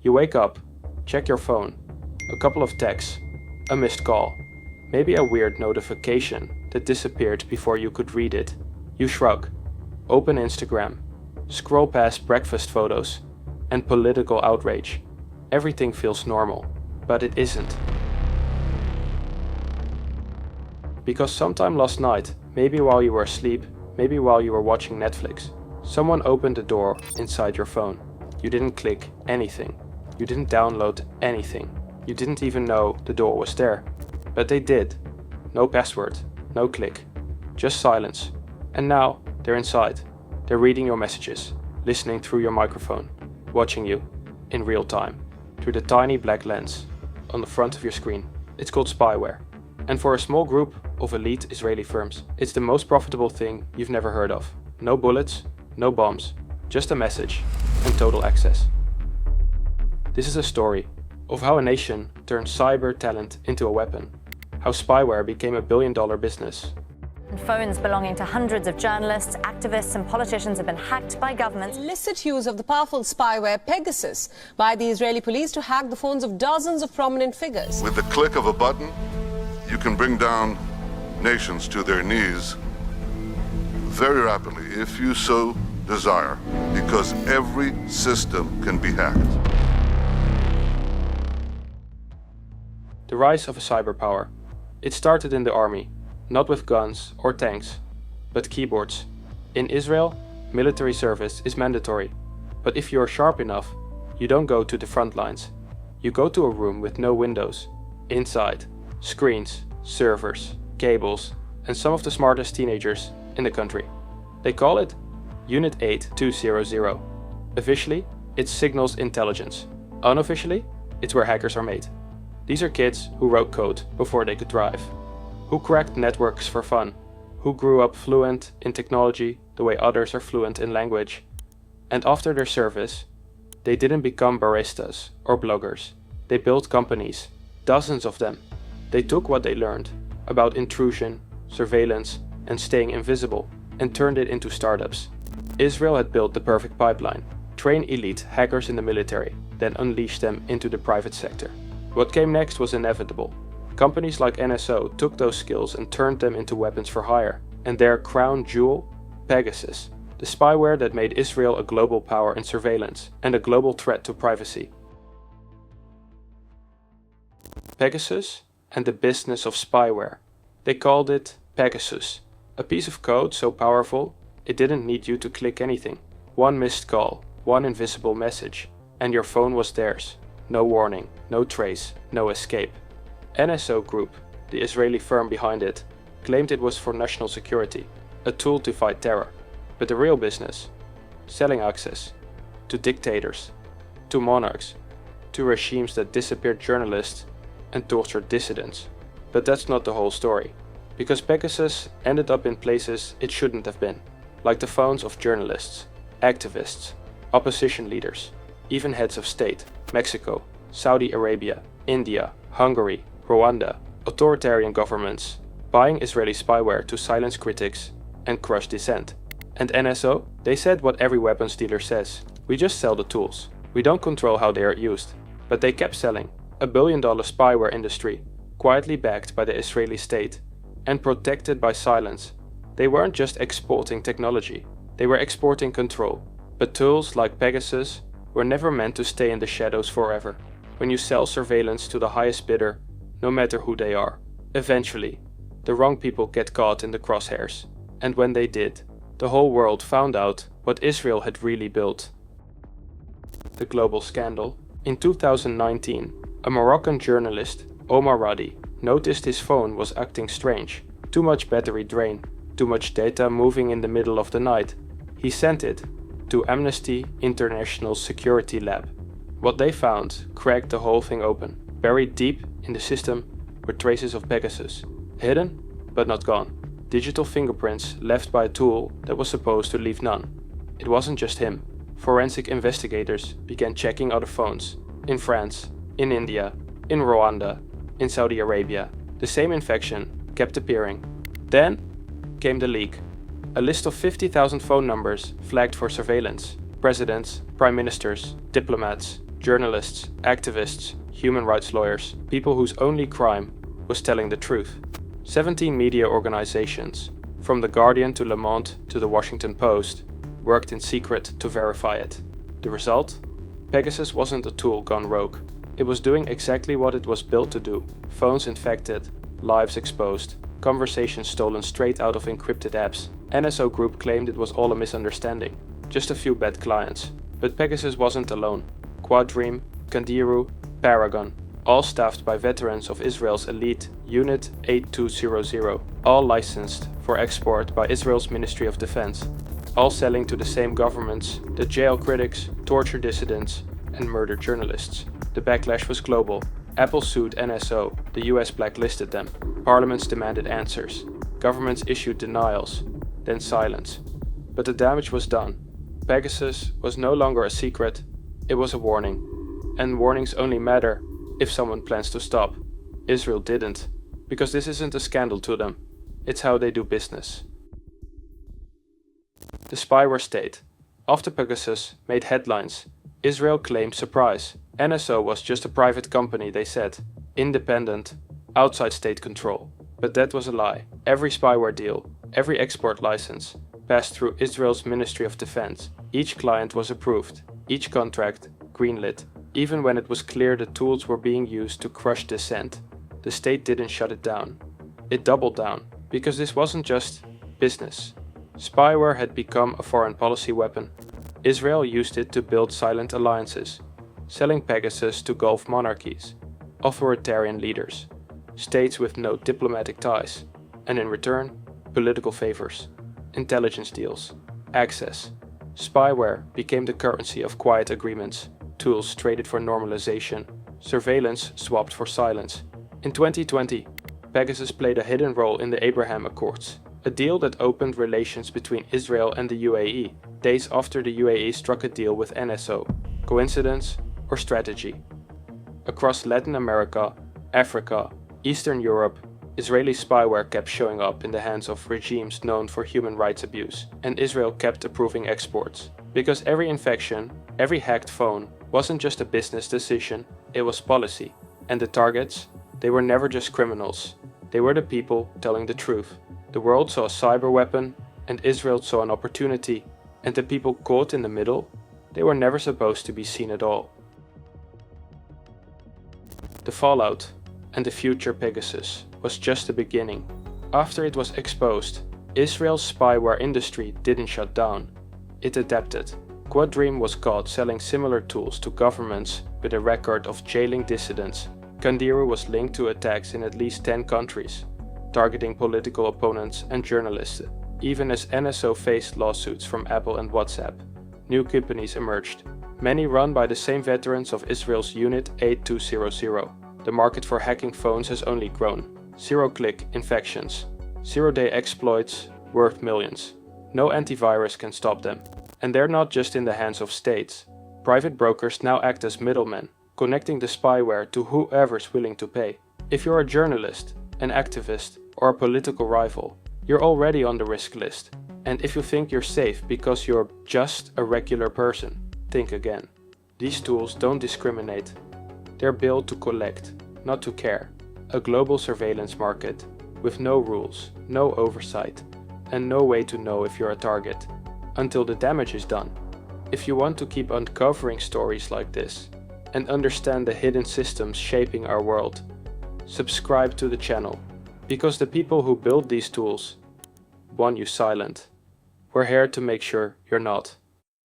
You wake up, check your phone, a couple of texts, a missed call, maybe a weird notification that disappeared before you could read it. You shrug, open Instagram, scroll past breakfast photos, and political outrage. Everything feels normal, but it isn't. Because sometime last night, maybe while you were asleep, maybe while you were watching Netflix, someone opened the door inside your phone. You didn't click anything. You didn't download anything. You didn't even know the door was there. But they did. No password, no click, just silence. And now they're inside. They're reading your messages, listening through your microphone, watching you in real time through the tiny black lens on the front of your screen. It's called spyware. And for a small group of elite Israeli firms, it's the most profitable thing you've never heard of. No bullets, no bombs, just a message and total access. This is a story of how a nation turned cyber talent into a weapon, how spyware became a billion-dollar business. Phones belonging to hundreds of journalists, activists and politicians have been hacked by governments. Illicit use of the powerful spyware Pegasus by the Israeli police to hack the phones of dozens of prominent figures. With the click of a button, you can bring down nations to their knees very rapidly, if you so desire, because every system can be hacked. The rise of a cyberpower. It started in the army, not with guns or tanks, but keyboards. In Israel, military service is mandatory, but if you are sharp enough, you don't go to the front lines. You go to a room with no windows. Inside, screens, servers, cables, and some of the smartest teenagers in the country. They call it Unit 8200. Officially, it's signals intelligence. Unofficially, it's where hackers are made. These are kids who wrote code before they could drive, who cracked networks for fun, who grew up fluent in technology the way others are fluent in language. And after their service, they didn't become baristas or bloggers. They built companies, dozens of them. They took what they learned about intrusion, surveillance, and staying invisible and turned it into startups. Israel had built the perfect pipeline: train elite hackers in the military, then unleash them into the private sector. What came next was inevitable. Companies like NSO took those skills and turned them into weapons for hire, and their crown jewel, Pegasus, the spyware that made Israel a global power in surveillance and a global threat to privacy. Pegasus and the business of spyware. They called it Pegasus, a piece of code so powerful it didn't need you to click anything. One missed call, one invisible message, and your phone was theirs. No warning, no trace, no escape. NSO Group, the Israeli firm behind it, claimed it was for national security, a tool to fight terror. But the real business, selling access to dictators, to monarchs, to regimes that disappeared journalists and tortured dissidents. But that's not the whole story, because Pegasus ended up in places it shouldn't have been, like the phones of journalists, activists, opposition leaders, even heads of state. Mexico, Saudi Arabia, India, Hungary, Rwanda, authoritarian governments, buying Israeli spyware to silence critics and crush dissent. And NSO, they said what every weapons dealer says: we just sell the tools. We don't control how they are used. But they kept selling. A billion-dollar spyware industry, quietly backed by the Israeli state and protected by silence. They weren't just exporting technology, they were exporting control. But tools like Pegasus were never meant to stay in the shadows forever. When you sell surveillance to the highest bidder, no matter who they are, eventually, the wrong people get caught in the crosshairs. And when they did, the whole world found out what Israel had really built. The global scandal. In 2019, a Moroccan journalist, Omar Radi, noticed his phone was acting strange. Too much battery drain, too much data moving in the middle of the night. He sent it to Amnesty International's security lab. What they found cracked the whole thing open. Buried deep in the system were traces of Pegasus, hidden but not gone. Digital fingerprints left by a tool that was supposed to leave none. It wasn't just him. Forensic investigators began checking other phones in France, in India, in Rwanda, in Saudi Arabia. The same infection kept appearing. Then came the leak. A list of 50,000 phone numbers flagged for surveillance. Presidents, prime ministers, diplomats, journalists, activists, human rights lawyers, people whose only crime was telling the truth. 17 media organizations, from The Guardian to Le Monde to The Washington Post, worked in secret to verify it. The result? Pegasus wasn't a tool gone rogue. It was doing exactly what it was built to do. Phones infected, lives exposed, conversations stolen straight out of encrypted apps. NSO Group claimed it was all a misunderstanding, just a few bad clients. But Pegasus wasn't alone. Quadream, Candiru, Paragon, all staffed by veterans of Israel's elite Unit 8200, all licensed for export by Israel's Ministry of Defense, all selling to the same governments that jail critics, torture dissidents, and murder journalists. The backlash was global. Apple sued NSO, the US blacklisted them. Parliaments demanded answers. Governments issued denials, then silence. But the damage was done. Pegasus was no longer a secret, it was a warning. And warnings only matter if someone plans to stop. Israel didn't, because this isn't a scandal to them. It's how they do business. The Spyware State. After Pegasus made headlines, Israel claimed surprise. NSO was just a private company, they said. Independent, outside state control. But that was a lie. Every spyware deal, every export license, passed through Israel's Ministry of Defense. Each client was approved, each contract greenlit, even when it was clear the tools were being used to crush dissent. The state didn't shut it down. It doubled down, because this wasn't just business. Spyware had become a foreign policy weapon. Israel used it to build silent alliances, selling Pegasus to Gulf monarchies, authoritarian leaders, states with no diplomatic ties, and in return, political favors, intelligence deals, access. Spyware became the currency of quiet agreements, tools traded for normalization, surveillance swapped for silence. In 2020, Pegasus played a hidden role in the Abraham Accords, a deal that opened relations between Israel and the UAE, days after the UAE struck a deal with NSO. Coincidence or strategy? Across Latin America, Africa, Eastern Europe, Israeli spyware kept showing up in the hands of regimes known for human rights abuse, and Israel kept approving exports. Because every infection, every hacked phone, wasn't just a business decision, it was policy. And the targets? They were never just criminals. They were the people telling the truth. The world saw a cyber weapon, and Israel saw an opportunity. And the people caught in the middle? They were never supposed to be seen at all. The fallout and the future Pegasus was just the beginning. After it was exposed, Israel's spyware industry didn't shut down. It adapted. Quadream was caught selling similar tools to governments with a record of jailing dissidents. Candiru was linked to attacks in at least 10 countries, targeting political opponents and journalists. Even as NSO faced lawsuits from Apple and WhatsApp, new companies emerged, many run by the same veterans of Israel's Unit 8200. The market for hacking phones has only grown. Zero-click infections, zero-day exploits worth millions. No antivirus can stop them. And they're not just in the hands of states. Private brokers now act as middlemen, connecting the spyware to whoever's willing to pay. If you're a journalist, an activist, or a political rival, you're already on the risk list. And if you think you're safe because you're just a regular person, think again. These tools don't discriminate. They're built to collect, not to care. A global surveillance market with no rules, no oversight, and no way to know if you're a target until the damage is done. If you want to keep uncovering stories like this and understand the hidden systems shaping our world, subscribe to the channel, because the people who build these tools want you silent. We're here to make sure you're not.